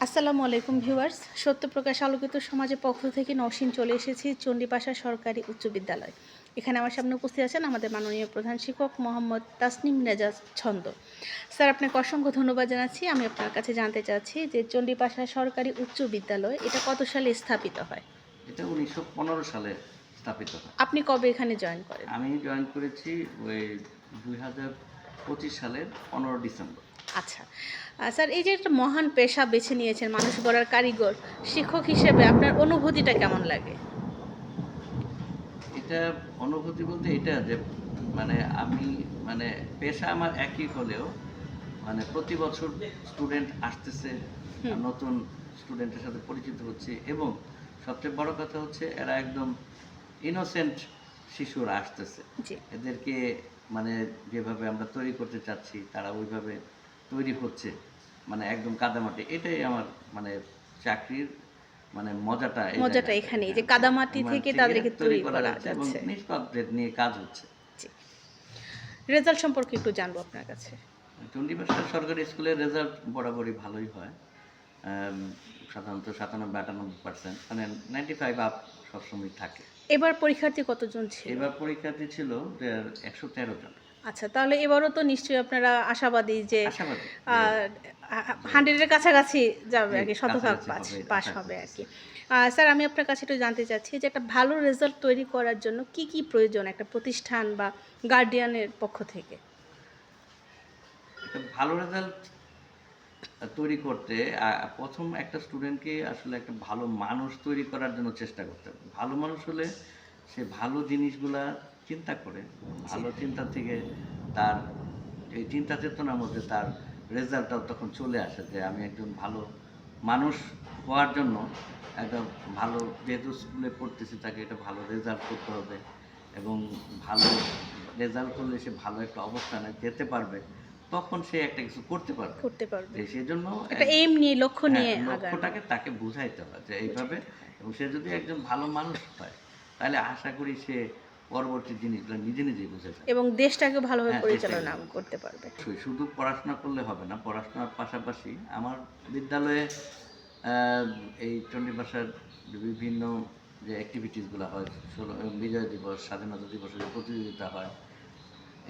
আসসালামু আলাইকুম ভিউয়ার্স, সত্যপ্রকাশ আলোকিত সমাজের পক্ষ থেকে নওশীন চলে এসেছি চণ্ডীপাশা সরকারি উচ্চ বিদ্যালয়। এখানে আমার সামনে উপস্থিত আছেন আমাদের মাননীয় প্রধান শিক্ষক মোহাম্মদ তাসনিম নেজাজ ছন্দ। স্যার, আপনাকে অসংখ্য ধন্যবাদ জানাচ্ছি। আমি আপনার কাছে জানতে চাচ্ছি যে চণ্ডীপাশা সরকারি উচ্চ বিদ্যালয় এটা কত সালে স্থাপিত হয়? এটা ১৯১৫ সালে স্থাপিত হয়। আপনি কবে এখানে জয়েন করেন? আমি জয়েন করেছি ওই ২০২৫ সালের ১৫ ডিসেম্বর। আচ্ছা, স্যার, এই যে একটা মহান পেশা বেছে নিয়েছেন মানুষ গড়ার কারিগর, শিক্ষক হিসেবে আপনার অনুভূতিটা কেমন লাগে? এটা অনুভূতি বলতে এটা যে মানে আমি মানে পেশা আমার একই হলেও মানে প্রতি বছর স্টুডেন্ট আসতেছে, হুম। নতুন স্টুডেন্টের সাথে পরিচিত হচ্ছে এবং সবচেয়ে বড় কথা হচ্ছে এরা একদম ইনোসেন্ট শিশুরা আসতেছে। জি। এদেরকে মানে যেভাবে আমরা তৈরি করতে চাচ্ছি তারা ওইভাবে তৈরি হচ্ছে, মানে একদম কাদামাটি। এটাই আমার মানে চাকরির মানে মজাটা এই মজাটা জায়গাতে। এখানেই যে হ্যাঁ, কাদামাটি মানে থেকে থেকে তাদেরকে তৈরি তৈরি করা করা যাচ্ছে এবং যাচ্ছে। নিষ্পাপদের নিয়ে কাজ হচ্ছে। জি। রেজাল্ট সম্পর্কে একটু জানবো আপনার কাছে। চণ্ডীপাশা সরকারি স্কুলের রেজাল্ট বরাবরই ভালোই হয়। আম সাধারণত ৯৭-৯৮% মানে ৯৫ আপ সবসময় থাকে। এবার পরীক্ষার্থী কতজন ছিল? এবার পরীক্ষার্থী ছিল যে ১১৩ জন। আচ্ছা, তাহলে এবারও তো নিশ্চয়ই আপনারা আশাবাদী যে আশাবাদী আ যে আ যে 100 এর কাছাকাছি যাবে জি, আরকি, শতভাগ কাছাকাছি হবে পাস আশা হবে করতেছি। আরকি। স্যার, আমি আপনার কাছে একটু জানতে চাচ্ছি যে একটা ভালো রেজাল্ট তৈরি করার জন্য কি প্রয়োজন একটা প্রতিষ্ঠান বা গার্ডিয়ানের পক্ষ থেকে? একটা ভালো রেজাল্ট তৈরি করতে ১ম একটা স্টুডেন্টকে আসলে একটা ভালো মানুষ তৈরি করার জন্য চেষ্টা করতে হবে। ভালো মানুষ হলে সে ভালো জিনিসগুলা চিন্তা করে, জি। ভালো চিন্তা থেকে তার এই চিন্তা চেতনার মধ্যে তার রেজাল্টটাও তখন চলে আসে যে আমি একজন ভালো মানুষ হওয়ার জন্য একটা ভালো, যেহেতু স্কুলে পড়তেছি তাকে একটা ভালো রেজাল্ট করতে হবে এবং ভালো রেজাল্ট করলে সে ভালো একটা অবস্থানে যেতে পারবে। তখন সে একটা কিছু করতে পারবে। করতে পারবে। যে সেজন্য একটা এইম নিয়ে, লক্ষ্য হ্যাঁ, নিয়ে আগানো। লক্ষ্যটাকে তাকে বুঝাইতে হয় যে এইভাবে, বোঝাতে হয়। এবং সে যদি একজন ভালো মানুষ হয়, তাহলে আশা করি সে পরবর্তী জিনিসগুলো নিজে নিজেই বুঝে যাবে। এবং দেশটাকে ভালোভাবে হ্যাঁ, চেষ্টা পরিচালনা করবে। করতে পারবে। শুধু পড়াশোনা করলে হবে না। পড়াশোনার পাশাপাশি আমার বিদ্যালয়ে আ এই চণ্ডীপাশার বিভিন্ন যে এক্টিভিটিস গুলা হয়, বিজয় দিবস, স্বাধীনতা দিবসের যে প্রতিযোগিতা হয়,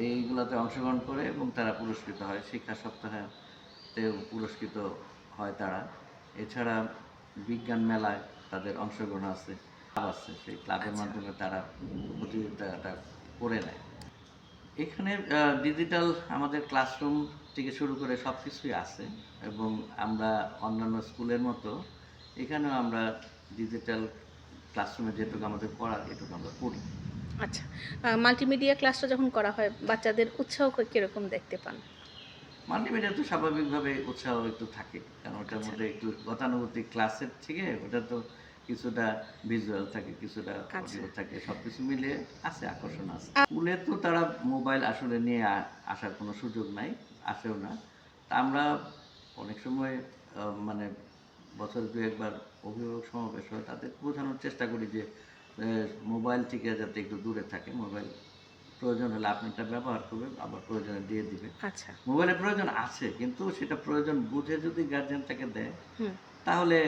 এইগুলাতে অংশগ্রহণ করে এবং তারা পুরস্কৃত হয়। শিক্ষা সপ্তাহেতেও পুরস্কৃত হয় তারা। এছাড়া বিজ্ঞান মেলায় তাদের অংশগ্রহণ আছে, ক্লাব আছে। সেই ক্লাবের আচ্ছা। মাধ্যমে তারা প্রতিযোগিতাটা করে নেয়। এখানে ডিজিটাল আমাদের ক্লাসরুম থেকে শুরু করে সবকিছুই আছে এবং আমরা অন্যান্য স্কুলের মতো এখানেও আমরা ডিজিটাল ক্লাসরুমে যেটুকু আমাদের পড়ার এটুকু আমরা করি। আচ্ছা। মাল্টিমিডিয়া ক্লাসটা যখন করা হয় বাচ্চাদের উৎসাহ কিরকম দেখতে পান? মাল্টিমিডিয়া তো স্বাভাবিকভাবে উৎসাহ একটু থাকে। কারণ ওটার আচ্ছা, মধ্যে একটু গতানুগতিক ক্লাসের থেকে ওটা তো কিছুটা ভিজুয়াল থাকে, কিছুটা আচ্ছা। অডিও থাকে। সবকিছু মিলিয়ে আছে, আকর্ষণ আছে। স্কুলে তো তারা মোবাইল আসলে নিয়ে আসার কোনো সুযোগ নাই, আসেও না। তা আমরা অনেক সময় মানে বছরে ২-১ বার অভিভাবক সমাবেশ হয়, তাদের বোঝানোর চেষ্টা করি যে মোবাইল থেকে যাতে একটু দূরে থাকে। মোবাইল প্রয়োজন হলে আপনারটা ব্যবহার করবে, আবার প্রয়োজনে দিয়ে দিবে। আচ্ছা। মোবাইলের প্রয়োজন আছে, কিন্তু সেটা প্রয়োজন বুঝে যদি গার্জিয়ান তাকে দেয়, হুম। তাহলে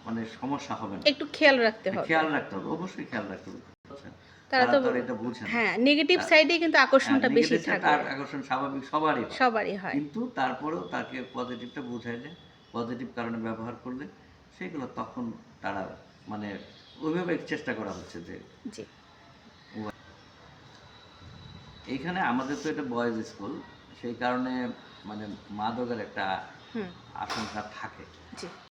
মানে সমস্যা হবে না। একটু খেয়াল রাখতে হবে। খেয়াল রাখতে হবে, অবশ্যই খেয়াল রাখতে হবে। বুঝছেন? তারা তারা তো তো আর এটা বুঝে না। হ্যাঁ, নেগেটিভ তা সাইডে কিন্তু হ্যাঁ, আকর্ষণটা বেশি নেগেটিভ সাইড থাকবে। আকর্ষণ স্বাভাবিক সবারই হয়। সবারই হয়। কিন্তু তারপরেও তাকে পজিটিভটা বুঝাইলে, পজিটিভ কারণে ব্যবহার করলে, সেগুলো তখন তারা মানে ওইভাবে চেষ্টা করা হচ্ছে যে জি। এইখানে আমাদের তো এটা বয়েজ স্কুল, সেই কারণে মানে মাদকের একটা হুম। আশঙ্কা থাকে। জি।